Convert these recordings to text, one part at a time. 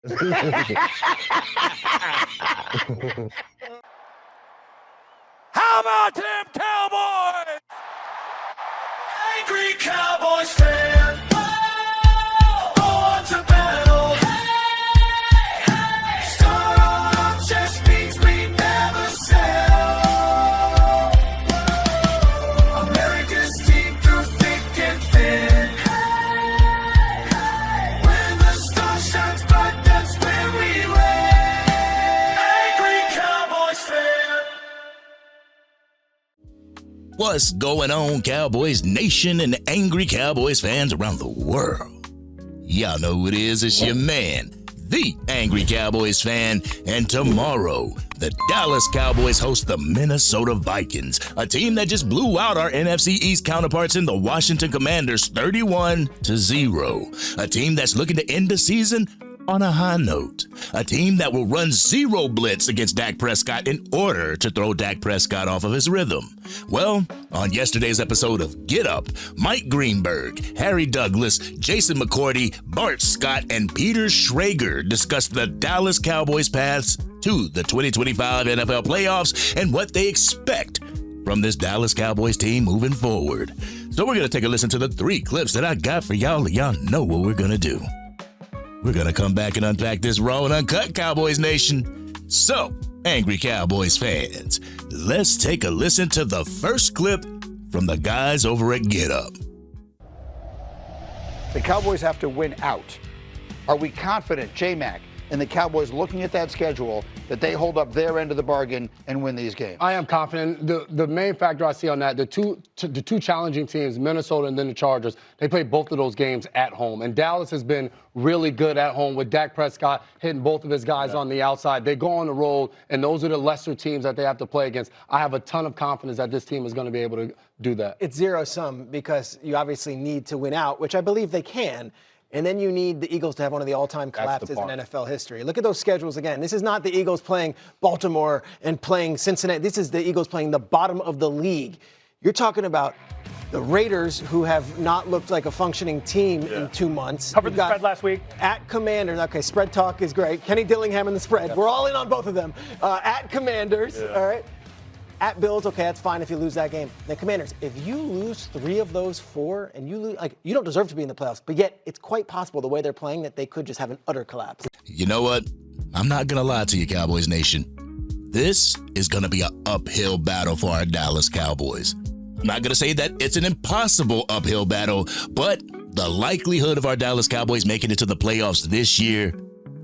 How about them Cowboys? Angry Cowboys Fan. Born to battle. Star on our chest means we never sell. America's team through thick and thin. When the star shines bright, that's when we win. Angry Cowboys Fan. What's going on, Cowboys Nation and Angry Cowboys fans around the world? Y'all know who it is. It's your man, the Angry Cowboys Fan. And tomorrow, the Dallas Cowboys host the Minnesota Vikings, a team that just blew out our NFC East counterparts in the Washington Commanders 31-0. A team that's looking to end the season on a high note. A team that will run zero blitz against Dak Prescott in order to throw Dak Prescott off of his rhythm. Well, on yesterday's episode of Get Up, Mike Greenberg, Harry Douglas, Jason McCordy, Bart Scott, and Peter Schrager discussed the Dallas Cowboys' paths to the 2025 NFL playoffs and what they expect from this Dallas Cowboys team moving forward. So we're going to take a listen to the 3 clips that I got for y'all. Y'all know what we're going to do. We're going to come back and unpack this raw and uncut, Cowboys Nation. So, Angry Cowboys fans, let's take a listen to the first clip from the guys over at Get Up. The Cowboys have to win out. Are we confident, J-Mac, in the Cowboys looking at that schedule, that they hold up their end of the bargain and win these games? I am confident. The main factor I see on that, the two challenging teams, Minnesota and then the Chargers, they play both of those games at home. And Dallas has been really good at home with Dak Prescott hitting both of his guys on the outside. They go on the road, and those are the lesser teams that they have to play against. I have a ton of confidence that this team is going to be able to do that. It's zero-sum because you obviously need to win out, which I believe they can. And then you need the Eagles to have one of the all-time collapses in NFL history. Look at those schedules again. This is not the Eagles playing Baltimore and playing Cincinnati. This is the Eagles playing the bottom of the league. You're talking about the Raiders, who have not looked like a functioning team in 2 months. Covered the spread last week. At Commanders. Okay, spread talk is great. Kenny Dillingham and the spread. We're all in on both of them. At Commanders, all right. At Bills, okay, that's fine if you lose that game. Then Commanders, if you lose 3 of those 4 and you lose, you don't deserve to be in the playoffs, but yet it's quite possible the way they're playing that they could just have an utter collapse. You know what? I'm not going to lie to you, Cowboys Nation. This is going to be an uphill battle for our Dallas Cowboys. I'm not going to say that it's an impossible uphill battle, but the likelihood of our Dallas Cowboys making it to the playoffs this year,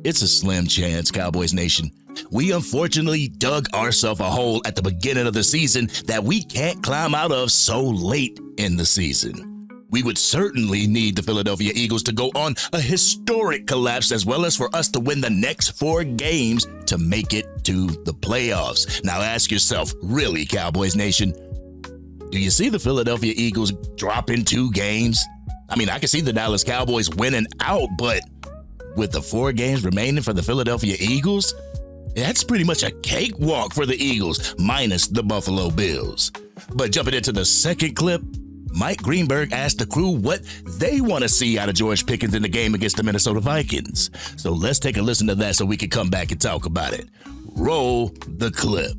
it's a slim chance, Cowboys Nation. We unfortunately dug ourselves a hole at the beginning of the season that we can't climb out of so late in the season. We would certainly need the Philadelphia Eagles to go on a historic collapse as well as for us to win the next 4 games to make it to the playoffs. Now ask yourself, really, Cowboys Nation, do you see the Philadelphia Eagles dropping 2 games? I mean, I can see the Dallas Cowboys winning out, but with the 4 games remaining for the Philadelphia Eagles, that's pretty much a cakewalk for the Eagles, minus the Buffalo Bills. But jumping into the second clip, Mike Greenberg asked the crew what they want to see out of George Pickens in the game against the Minnesota Vikings. So let's take a listen to that so we can come back and talk about it. Roll the clip.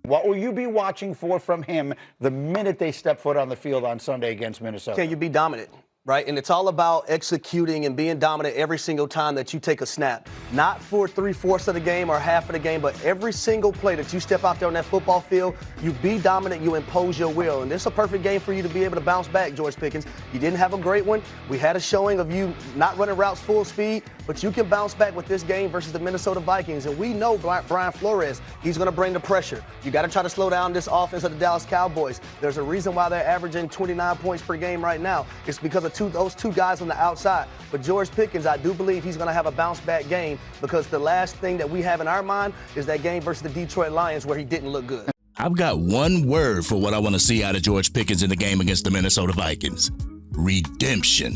What will you be watching for from him the minute they step foot on the field on Sunday against Minnesota? Can you be dominant? Right? And it's all about executing and being dominant every single time that you take a snap. Not for 3/4 of the game or half of the game, but every single play that you step out there on that football field, you be dominant, you impose your will. And this is a perfect game for you to be able to bounce back, George Pickens. You didn't have a great one. We had a showing of you not running routes full speed, but you can bounce back with this game versus the Minnesota Vikings. And we know Brian Flores, he's going to bring the pressure. You got to try to slow down this offense of the Dallas Cowboys. There's a reason why they're averaging 29 points per game right now. It's because of those 2 guys on the outside. But George Pickens, I do believe he's going to have a bounce-back game because the last thing that we have in our mind is that game versus the Detroit Lions where he didn't look good. I've got one word for what I want to see out of George Pickens in the game against the Minnesota Vikings. Redemption.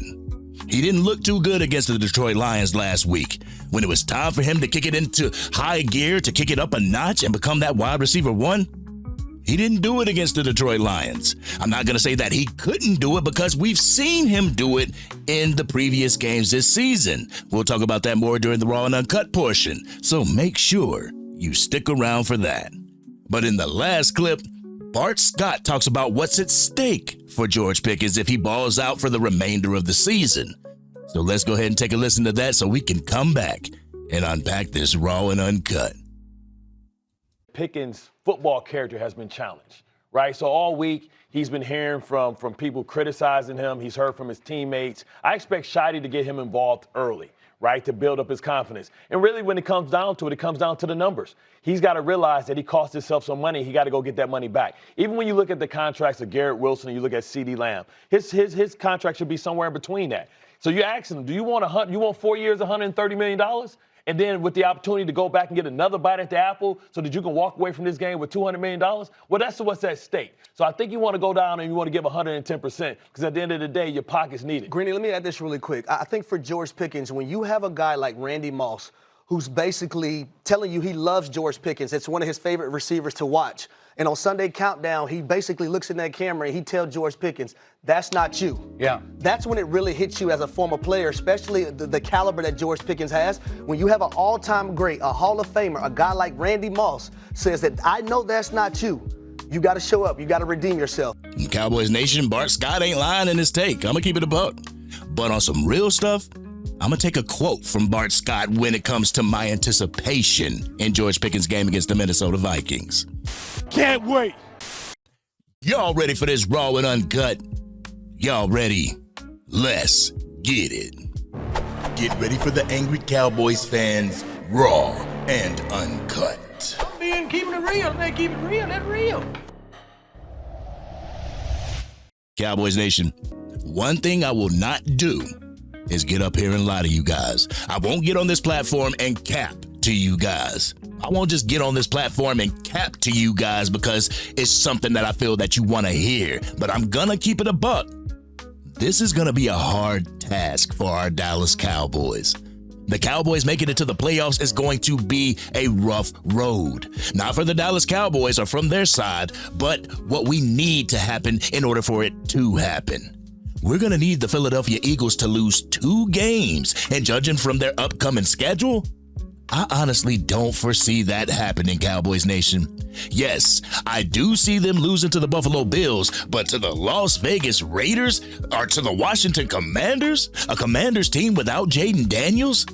He didn't look too good against the Detroit Lions last week. When it was time for him to kick it into high gear, to kick it up a notch and become that wide receiver 1, He didn't do it against the Detroit Lions. I'm not going to say that he couldn't do it because we've seen him do it in the previous games this season. We'll talk about that more during the Raw and Uncut portion, so make sure you stick around for that. But in the last clip, Bart Scott talks about what's at stake for George Pickens if he balls out for the remainder of the season. So let's go ahead and take a listen to that so we can come back and unpack this Raw and Uncut. Pickens' football character has been challenged, right? So all week, he's been hearing from people criticizing him. He's heard from his teammates. I expect Shady to get him involved early, right, to build up his confidence. And really, when it comes down to it, it comes down to the numbers. He's got to realize that he cost himself some money. He got to go get that money back. Even when you look at the contracts of Garrett Wilson and you look at CeeDee Lamb, his contract should be somewhere in between that. So you ask him, do you want 4 years, $130 million? And then with the opportunity to go back and get another bite at the apple so that you can walk away from this game with $200 million? Well, that's what's at stake. So I think you want to go down and you want to give 110% because at the end of the day, your pocket's needed. Greeny, let me add this really quick. I think for George Pickens, when you have a guy like Randy Moss who's basically telling you he loves George Pickens, it's one of his favorite receivers to watch, and on Sunday Countdown, he basically looks in that camera and he tells George Pickens, that's not you. Yeah. That's when it really hits you as a former player, especially the caliber that George Pickens has. When you have an all-time great, a Hall of Famer, a guy like Randy Moss says that I know that's not you. You got to show up. You got to redeem yourself. Cowboys Nation, Bart Scott ain't lying in his take. I'm going to keep it a buck. But on some real stuff, I'm going to take a quote from Bart Scott when it comes to my anticipation in George Pickens' game against the Minnesota Vikings. Can't wait. Y'all ready for this Raw and Uncut? Y'all ready? Let's get it. Get ready for the Angry Cowboys Fans Raw and Uncut. Keeping it real. They keep it real. That's real. Cowboys Nation, one thing I will not do is get up here and lie to you guys. I won't get on this platform and cap to you guys. I won't just get on this platform and cap to you guys because it's something that I feel that you want to hear, but I'm gonna keep it a buck. This is gonna be a hard task for our Dallas Cowboys. The Cowboys making it to the playoffs is going to be a rough road. Not for the Dallas Cowboys or from their side, but what we need to happen in order for it to happen. We're going to need the Philadelphia Eagles to lose 2 games, and judging from their upcoming schedule, I honestly don't foresee that happening, Cowboys Nation. Yes, I do see them losing to the Buffalo Bills, but to the Las Vegas Raiders or to the Washington Commanders, a Commanders team without Jaden Daniels?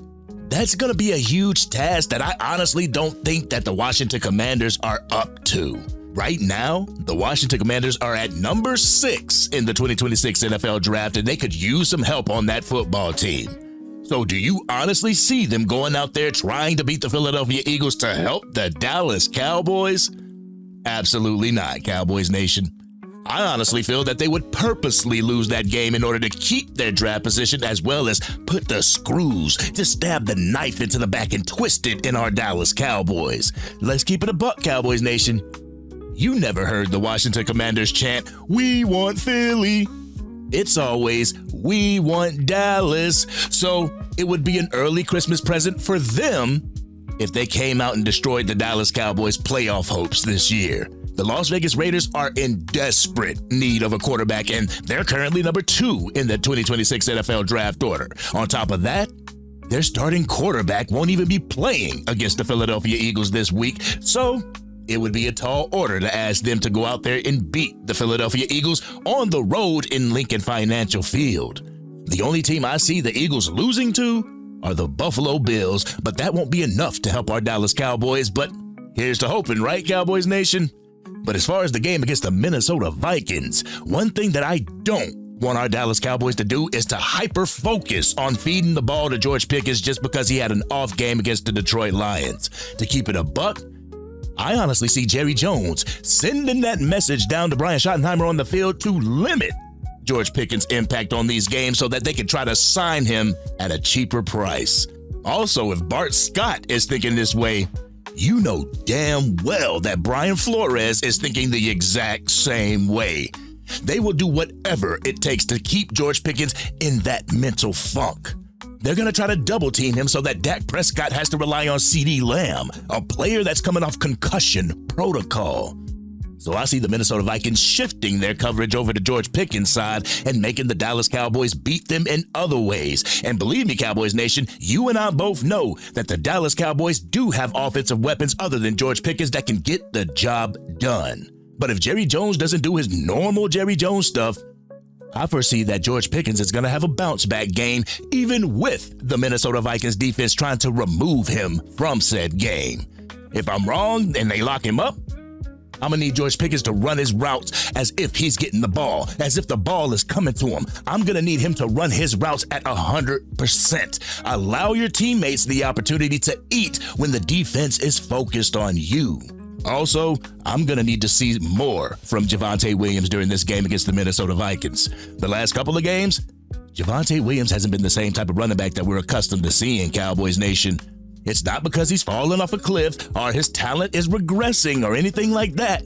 That's going to be a huge task that I honestly don't think that the Washington Commanders are up to. Right now, the Washington Commanders are at number 6 in the 2026 NFL Draft, and they could use some help on that football team. So do you honestly see them going out there trying to beat the Philadelphia Eagles to help the Dallas Cowboys? Absolutely not, Cowboys Nation. I honestly feel that they would purposely lose that game in order to keep their draft position as well as put the screws, to stab the knife into the back and twist it in our Dallas Cowboys. Let's keep it a buck, Cowboys Nation. You never heard the Washington Commanders chant, "We want Philly." It's always, "We want Dallas." So it would be an early Christmas present for them if they came out and destroyed the Dallas Cowboys' playoff hopes this year. The Las Vegas Raiders are in desperate need of a quarterback, and they're currently number 2 in the 2026 NFL draft order. On top of that, their starting quarterback won't even be playing against the Philadelphia Eagles this week, so it would be a tall order to ask them to go out there and beat the Philadelphia Eagles on the road in Lincoln Financial Field. The only team I see the Eagles losing to are the Buffalo Bills, but that won't be enough to help our Dallas Cowboys. But here's to hoping, right, Cowboys Nation? But as far as the game against the Minnesota Vikings, one thing that I don't want our Dallas Cowboys to do is to hyper-focus on feeding the ball to George Pickens just because he had an off game against the Detroit Lions. To keep it a buck, I honestly see Jerry Jones sending that message down to Brian Schottenheimer on the field to limit George Pickens' impact on these games so that they can try to sign him at a cheaper price. Also, if Bart Scott is thinking this way, you know damn well that Brian Flores is thinking the exact same way. They will do whatever it takes to keep George Pickens in that mental funk. They're going to try to double team him so that Dak Prescott has to rely on CeeDee Lamb, a player that's coming off concussion protocol. So I see the Minnesota Vikings shifting their coverage over to George Pickens' side and making the Dallas Cowboys beat them in other ways. And believe me, Cowboys Nation, you and I both know that the Dallas Cowboys do have offensive weapons other than George Pickens that can get the job done. But if Jerry Jones doesn't do his normal Jerry Jones stuff, I foresee that George Pickens is going to have a bounce-back game, even with the Minnesota Vikings defense trying to remove him from said game. If I'm wrong and they lock him up, I'm going to need George Pickens to run his routes as if he's getting the ball, as if the ball is coming to him. I'm going to need him to run his routes at 100%. Allow your teammates the opportunity to eat when the defense is focused on you. Also, I'm going to need to see more from Javonte Williams during this game against the Minnesota Vikings. The last couple of games, Javonte Williams hasn't been the same type of running back that we're accustomed to seeing, Cowboys Nation. It's not because he's fallen off a cliff or his talent is regressing or anything like that.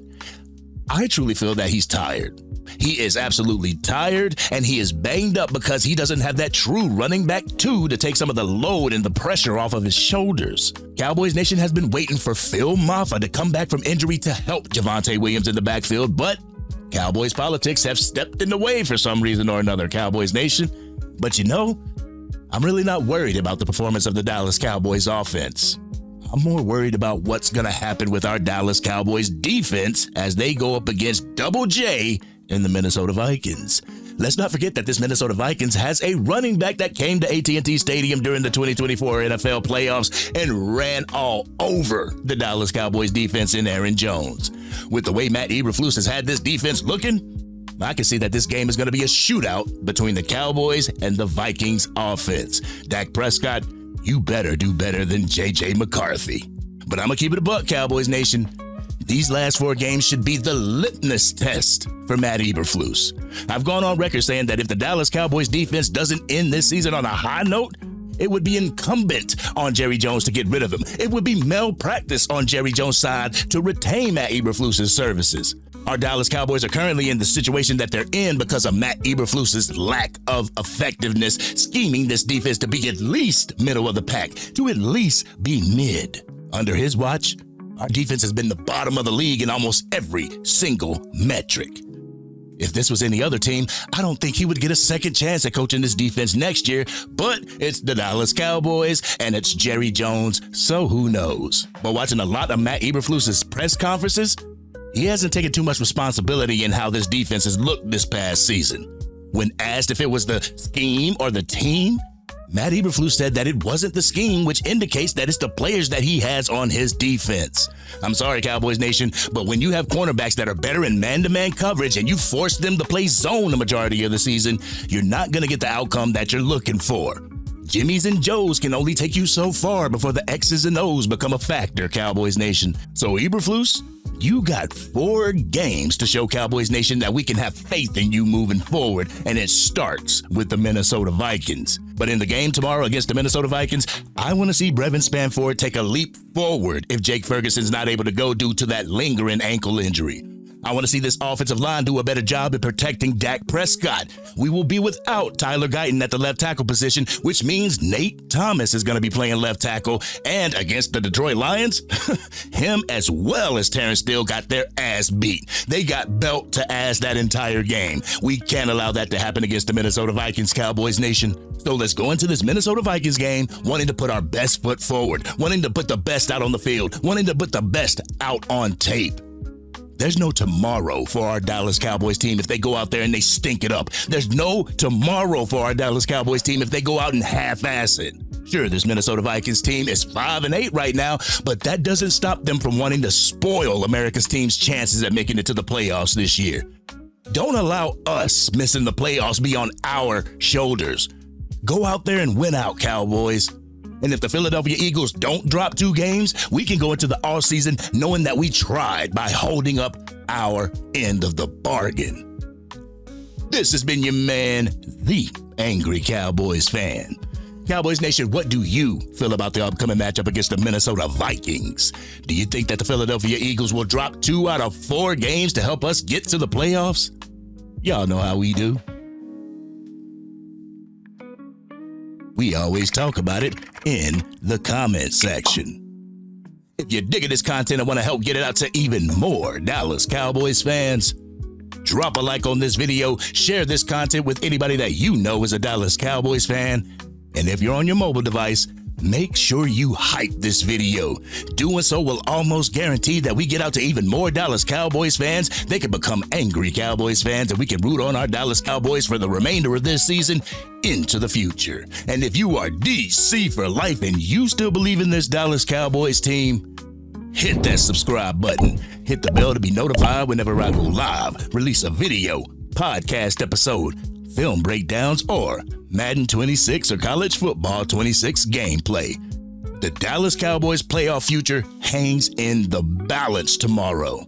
I truly feel that he's tired. He is absolutely tired, and he is banged up because he doesn't have that true running back two to take some of the load and the pressure off of his shoulders. Cowboys Nation has been waiting for Phil Maffa to come back from injury to help Javonte Williams in the backfield, but Cowboys politics have stepped in the way for some reason or another, Cowboys Nation. But you know, I'm really not worried about the performance of the Dallas Cowboys offense. I'm more worried about what's going to happen with our Dallas Cowboys defense as they go up against Double J and the Minnesota Vikings. Let's not forget that this Minnesota Vikings has a running back that came to AT&T Stadium during the 2024 NFL playoffs and ran all over the Dallas Cowboys defense in Aaron Jones. With the way Matt Eberflus has had this defense looking, I can see that this game is going to be a shootout between the Cowboys and the Vikings offense. Dak Prescott, you better do better than J.J. McCarthy. But I'm going to keep it a buck, Cowboys Nation. These last 4 games should be the litmus test for Matt Eberflus. I've gone on record saying that if the Dallas Cowboys defense doesn't end this season on a high note, it would be incumbent on Jerry Jones to get rid of him. It would be malpractice on Jerry Jones' side to retain Matt Eberflus' services. Our Dallas Cowboys are currently in the situation that they're in because of Matt Eberflus' lack of effectiveness, scheming this defense to be at least middle of the pack, to at least be mid. Under his watch, our defense has been the bottom of the league in almost every single metric. If this was any other team, I don't think he would get a second chance at coaching this defense next year, but it's the Dallas Cowboys and it's Jerry Jones, so who knows? But watching a lot of Matt Eberflus' press conferences, he hasn't taken too much responsibility in how this defense has looked this past season. When asked if it was the scheme or the team, Matt Eberflus said that it wasn't the scheme, which indicates that it's the players that he has on his defense. I'm sorry, Cowboys Nation, but when you have cornerbacks that are better in man-to-man coverage and you force them to play zone the majority of the season, you're not going to get the outcome that you're looking for. Jimmys and Joes can only take you so far before the X's and O's become a factor, Cowboys Nation. So Eberflus, you got 4 games to show Cowboys Nation that we can have faith in you moving forward, and it starts with the Minnesota Vikings. But in the game tomorrow against the Minnesota Vikings, I want to see Brevin Spanford take a leap forward if Jake Ferguson's not able to go due to that lingering ankle injury. I want to see this offensive line do a better job at protecting Dak Prescott. We will be without Tyler Guyton at the left tackle position, which means Nate Thomas is going to be playing left tackle. And against the Detroit Lions, him as well as Terrence Steele got their ass beat. They got belt to ass that entire game. We can't allow that to happen against the Minnesota Vikings, Cowboys Nation. So let's go into this Minnesota Vikings game wanting to put our best foot forward, wanting to put the best out on the field, wanting to put the best out on tape. There's no tomorrow for our Dallas Cowboys team if they go out there and they stink it up. There's no tomorrow for our Dallas Cowboys team if they go out and half-ass it. Sure, this Minnesota Vikings team is 5-8 right now, but that doesn't stop them from wanting to spoil America's team's chances at making it to the playoffs this year. Don't allow us missing the playoffs be on our shoulders. Go out there and win out, Cowboys. And if the Philadelphia Eagles don't drop 2 games, we can go into the offseason knowing that we tried by holding up our end of the bargain. This has been your man, the Angry Cowboys Fan. Cowboys Nation, what do you feel about the upcoming matchup against the Minnesota Vikings? Do you think that the Philadelphia Eagles will drop 2 out of 4 games to help us get to the playoffs? Y'all know how we do. We always talk about it in the comment section. If you're digging this content and want to help get it out to even more Dallas Cowboys fans, drop a like on this video, share this content with anybody that you know is a Dallas Cowboys fan, and if you're on your mobile device, make sure you hype this video. Doing so will almost guarantee that we get out to even more Dallas Cowboys fans. They can become Angry Cowboys fans, and we can root on our Dallas Cowboys for the remainder of this season into the future. And if you are DC for life and you still believe in this Dallas Cowboys team, hit that subscribe button. Hit the bell to be notified whenever I go live, release a video, podcast episode, film breakdowns, or Madden 26 or College Football 26 gameplay. The Dallas Cowboys playoff future hangs in the balance tomorrow.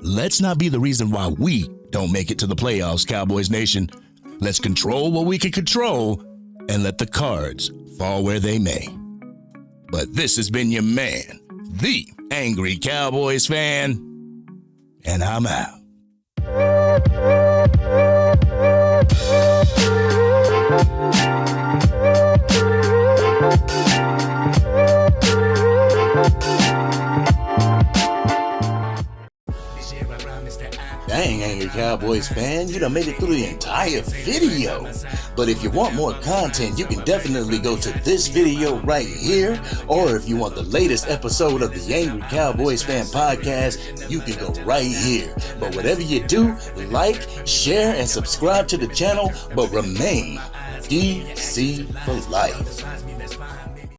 Let's not be the reason why we don't make it to the playoffs, Cowboys Nation. Let's control what we can control and let the cards fall where they may. But this has been your man, the Angry Cowboys Fan, and I'm out. Dang, Angry Cowboys fan, you done made it through the entire video. But if you want more content, you can definitely go to this video right here. Or if you want the latest episode of the Angry Cowboys Fan podcast, you can go right here. But whatever you do, like, share, and subscribe to the channel, but remain DC for life.